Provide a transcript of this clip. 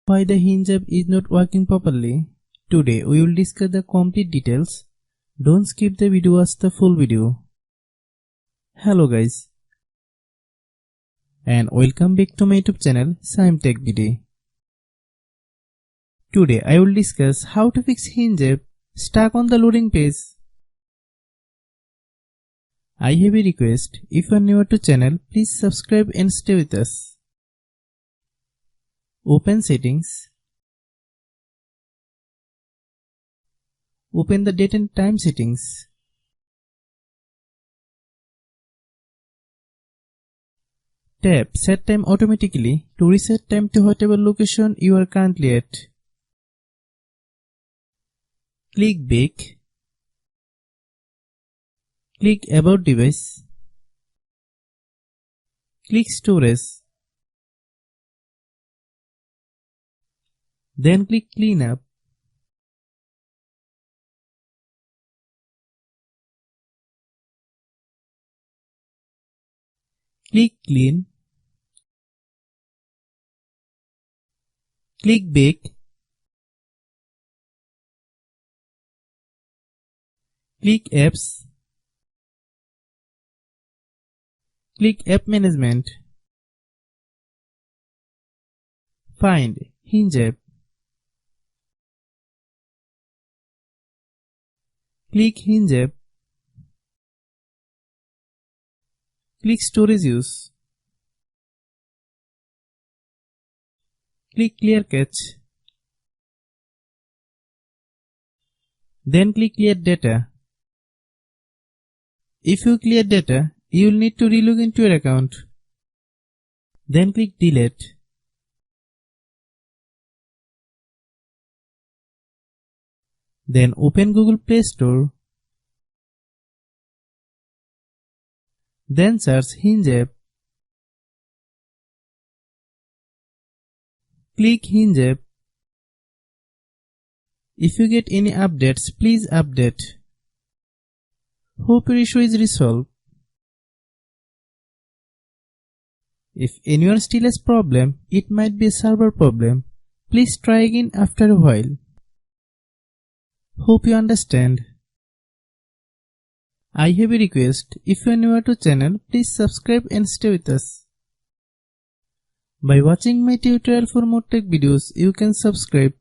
Why the Hinge app is not working properly? Today we will discuss the complete details. Don't skip the video, watch the full video. Hello guys, and welcome back to my YouTube channel Shaem Tech Video. Today I will discuss how to fix Hinge app stuck on the loading page. I have a request. If you are new to channel, please subscribe and stay with us. Open settings. Open the date and time settings. Tap set time automatically to reset time to whatever location you are currently at. Click back. Click about device. Click storage. Then click clean up. Click clean. Click back. Click apps. Click app management. Find Hinge app. Click Hinge app. Click storage use. Click clear cache. Then click clear data. If you clear data, you will need to relog into your account. Then click delete. Then open Google Play Store. Then search Hinge app. Click Hinge app. If you get any updates, please update. Hope your issue is resolved. If anyone still has problem, it might be a server problem. Please try again after a while. Hope you understand. I have a request. If you are new to channel, please subscribe and stay with us. By watching my tutorial for more tech videos, you can subscribe.